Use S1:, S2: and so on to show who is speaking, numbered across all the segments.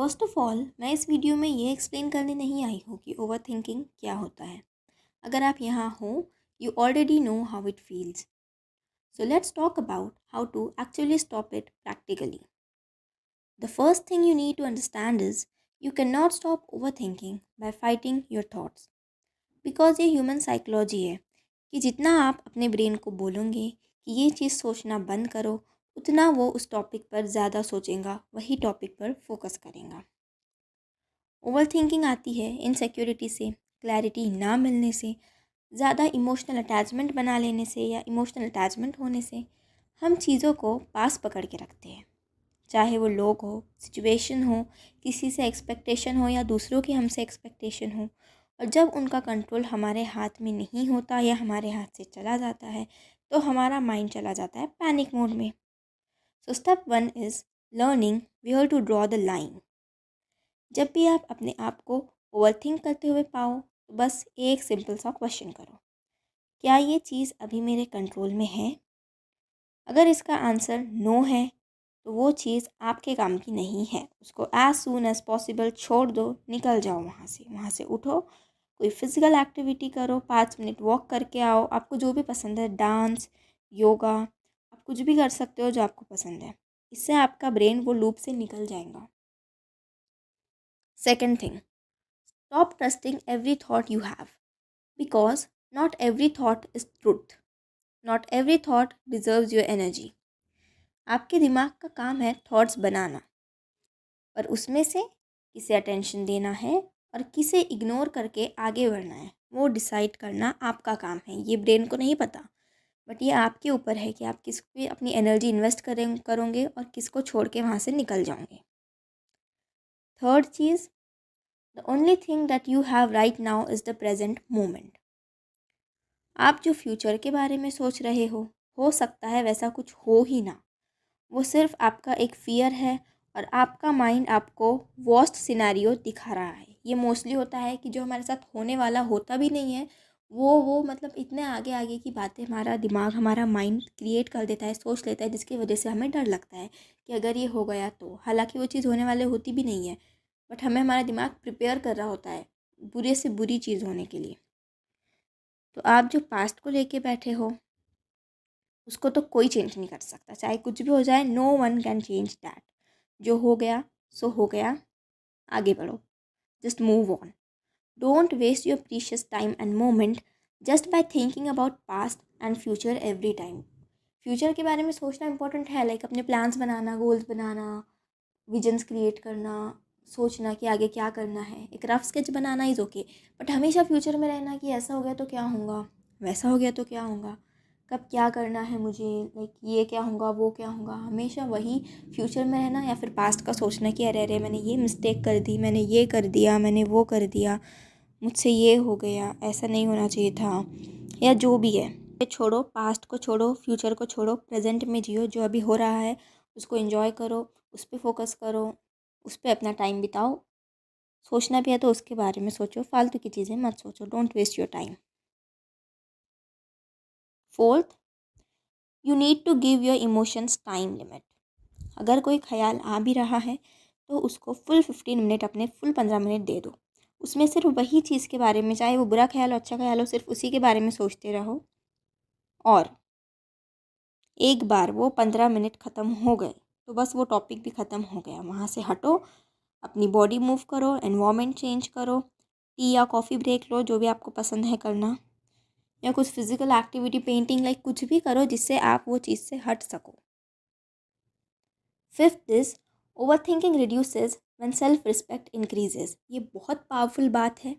S1: First of all मैं इस video में ये एक्सप्लेन करने नहीं आई हूँ कि ओवर थिंकिंग क्या होता है। अगर आप यहाँ हो, you already know how it feels. So let's talk about how to actually stop it practically. The first thing you need to understand is you can not stop over thinking by fighting your thoughts. Because ये human psychology है कि जितना आप अपने brain को बोलोगे कि ये चीज़ सोचना बंद करो, उतना वो उस टॉपिक पर ज़्यादा सोचेगा, वही टॉपिक पर फोकस करेगा। ओवर थिंकिंग आती है इनसिक्योरिटी से, क्लैरिटी ना मिलने से, ज़्यादा इमोशनल अटैचमेंट बना लेने से या इमोशनल अटैचमेंट होने से। हम चीज़ों को पास पकड़ के रखते हैं, चाहे वो लोग हो, सिचुएशन हो, किसी से एक्सपेक्टेशन हो या दूसरों की हमसे एक्सपेक्टेशन हो। और जब उनका कंट्रोल हमारे हाथ में नहीं होता या हमारे हाथ से चला जाता है तो हमारा माइंड चला जाता है पैनिक मोड में। So step 1 is learning where to draw the line. जब भी आप अपने आप को ओवरथिंक करते हुए पाओ तो बस एक सिंपल सा क्वेश्चन करो, क्या ये चीज़ अभी मेरे कंट्रोल में है? अगर इसका आंसर नो है तो वो चीज़ आपके काम की नहीं है, उसको एज सून एज पॉसिबल छोड़ दो, निकल जाओ वहाँ से उठो, कोई फिज़िकल एक्टिविटी करो, 5 मिनट वॉक करके आओ, आपको जो भी पसंद है, डांस, योगा, आप कुछ भी कर सकते हो जो आपको पसंद है। इससे आपका ब्रेन वो लूप से निकल जाएगा। Second thing, stop trusting every thought you have because not every thought is truth. Not every thought deserves your energy. आपके दिमाग का काम है थॉट्स बनाना, पर उसमें से किसे अटेंशन देना है और किसे इग्नोर करके आगे बढ़ना है वो डिसाइड करना आपका काम है। ये ब्रेन को नहीं पता, बट ये आपके ऊपर है कि आप किस पे अपनी एनर्जी इन्वेस्ट करोगे और किसको छोड़ के वहाँ से निकल जाओगे। Third cheese, the only thing that you have right now is the present moment. आप जो फ्यूचर के बारे में सोच रहे हो सकता है वैसा कुछ हो ही ना। वो सिर्फ आपका एक फ़ियर है और आपका माइंड आपको वर्स्ट सिनेरियो दिखा रहा है। ये मोस्टली होता है कि जो हमारे साथ होने वाला होता भी नहीं है, वो मतलब इतने आगे आगे की बातें हमारा दिमाग, हमारा माइंड क्रिएट कर देता है, सोच लेता है, जिसकी वजह से हमें डर लगता है कि अगर ये हो गया तो। हालांकि वो चीज़ होने वाले होती भी नहीं है, बट हमें हमारा दिमाग प्रिपेयर कर रहा होता है बुरे से बुरी चीज़ होने के लिए। तो आप जो पास्ट को लेके बैठे हो उसको तो कोई चेंज नहीं कर सकता, चाहे कुछ भी हो जाए, no one can change that. जो हो गया सो हो गया, आगे बढ़ो, just move on. Don't waste your precious time and moment just by thinking about past and future every time. Future के बारे में सोचना इंपॉर्टेंट है, लाइक अपने प्लान्स बनाना, गोल्स बनाना, विजन्स क्रिएट करना, सोचना कि आगे क्या करना है, एक रफ स्केच बनाना इज़ ओके। बट हमेशा फ्यूचर में रहना कि ऐसा हो गया तो क्या होगा, वैसा हो गया तो क्या होगा, कब क्या करना है मुझे, लाइक ये क्या होगा वो क्या होगा, हमेशा वही फ्यूचर में रहना या फिर पास्ट का सोचना कि अरे अरे मैंने ये मिस्टेक कर दी, मैंने ये कर दिया, मैंने वो कर दिया, मुझसे ये हो गया, ऐसा नहीं होना चाहिए था, या जो भी है। ये छोड़ो, पास्ट को छोड़ो, फ्यूचर को छोड़ो, प्रेजेंट में जियो, जो अभी हो रहा है उसको एंजॉय करो, उस पर फोकस करो, उस पर अपना टाइम बिताओ। सोचना भी है तो उसके बारे में सोचो, फालतू की चीज़ें मत सोचो, don't waste your time. Fourth, you need to give your emotions time limit. अगर कोई ख्याल आ भी रहा है तो उसको फुल 15 मिनट, अपने फुल 15 मिनट दे दो। उसमें सिर्फ वही चीज़ के बारे में, चाहे वो बुरा ख्याल हो अच्छा ख्याल हो, सिर्फ उसी के बारे में सोचते रहो। और एक बार वो 15 मिनट ख़त्म हो गए तो बस वो टॉपिक भी ख़त्म हो गया, वहाँ से हटो, अपनी बॉडी मूव करो, एनवायरनमेंट चेंज करो, टी या कॉफ़ी ब्रेक लो, जो भी आपको पसंद है करना, या कुछ फिजिकल एक्टिविटी, पेंटिंग, लाइक कुछ भी करो जिससे आप वो चीज़ से हट सको। Fifth is over thinking reduces when self respect increases. ये बहुत पावरफुल बात है,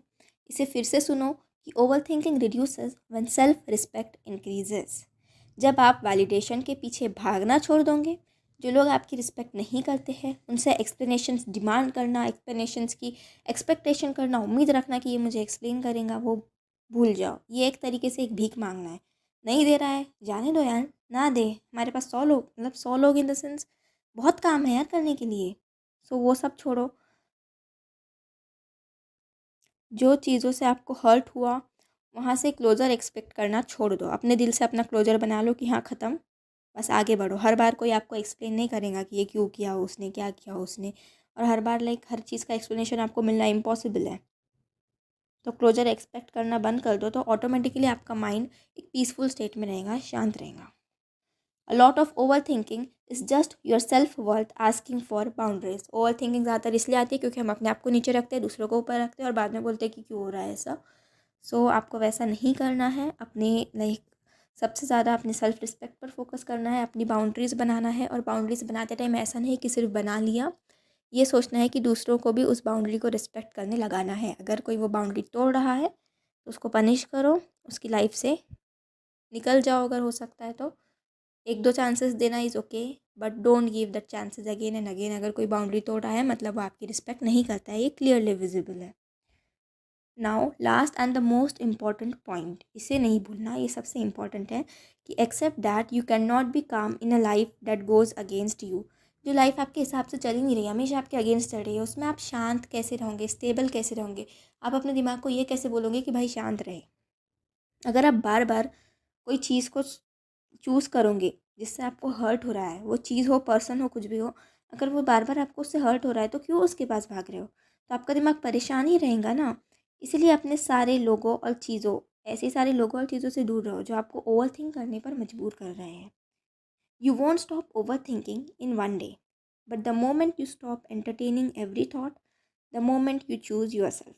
S1: इसे फिर से सुनो कि over thinking reduces when self respect increases. जब आप वैलिडेशन के पीछे भागना छोड़ दोगे, जो लोग आपकी रिस्पेक्ट नहीं करते हैं उनसे एक्सप्लेनेशंस डिमांड करना, एक्सप्लेनेशंस की एक्सपेक्टेशन करना, उम्मीद रखना कि ये मुझे एक्सप्लेन करेगा, वो भूल जाओ। ये एक तरीके से एक भीख मांगना है। नहीं दे रहा है, जाने दो यार, ना दे, हमारे पास 100 लोग, मतलब 100 लोग इन द सेंस बहुत काम है यार करने के लिए। सो वो सब छोड़ो, जो चीज़ों से आपको हर्ट हुआ वहाँ से क्लोज़र एक्सपेक्ट करना छोड़ दो, अपने दिल से अपना क्लोज़र बना लो कि हाँ ख़त्म, बस आगे बढ़ो। हर बार कोई आपको एक्सप्लेन नहीं करेगा कि ये क्यों किया उसने, क्या किया उसने, और हर बार हर चीज़ का एक्सप्लेनेशन आपको मिलना इम्पॉसिबल है। तो क्लोजर एक्सपेक्ट करना बंद कर दो, तो ऑटोमेटिकली आपका माइंड एक पीसफुल स्टेट में रहेगा, शांत रहेगा। A lot of overthinking is just your self-worth asking for boundaries. Overthinking ज़्यादातर इसलिए आती है क्योंकि हम अपने आप को नीचे रखते हैं, दूसरों को ऊपर रखते हैं और बाद में बोलते हैं कि क्यों हो रहा है ऐसा। आपको वैसा नहीं करना है। अपने सबसे ज़्यादा अपने सेल्फ रिस्पेक्ट पर फोकस करना है, अपनी बाउंड्रीज़ बनाना है। और बाउंड्रीज़ बनाते टाइम ऐसा नहीं कि सिर्फ बना लिया, ये सोचना है कि दूसरों को भी उस बाउंड्री को रिस्पेक्ट करने लगाना है। अगर कोई वो बाउंड्री तोड़ रहा है तो उसको पनिश करो, उसकी लाइफ से निकल जाओ अगर हो सकता है तो। एक दो चांसेस देना is okay, but don't give that chances again and again. अगर कोई बाउंड्री तोड़ रहा है मतलब वो आपकी रिस्पेक्ट नहीं करता है, ये क्लियरली विजिबल है। Now last and the most important point, इसे नहीं भूलना, ये सबसे इम्पॉर्टेंट है कि accept that you can not be calm in a life that goes against you. जो लाइफ आपके हिसाब से चल ही नहीं रही, हमेशा आपके अगेंस्ट चल रही है, उसमें आप शांत कैसे रहोगे, स्टेबल कैसे रहोगे? आप अपने दिमाग को ये कैसे बोलोगे कि भाई शांत रहे? अगर आप बार बार कोई चीज़ को चूज़ करोगे जिससे आपको हर्ट हो रहा है, वो चीज़ हो, पर्सन हो, कुछ भी हो, अगर वो बार बार आपको उससे हर्ट हो रहा है तो क्यों उसके पास भाग रहे हो? तो आपका दिमाग परेशान ही रहेगा ना। इसीलिए अपने सारे लोगों और चीज़ों ऐसे सारे लोगों और चीज़ों से दूर रहो जो आपको ओवर थिंक करने पर मजबूर कर रहे हैं। You want stop over thinking in one day, but the moment you stop entertaining every thought, the moment you choose your self.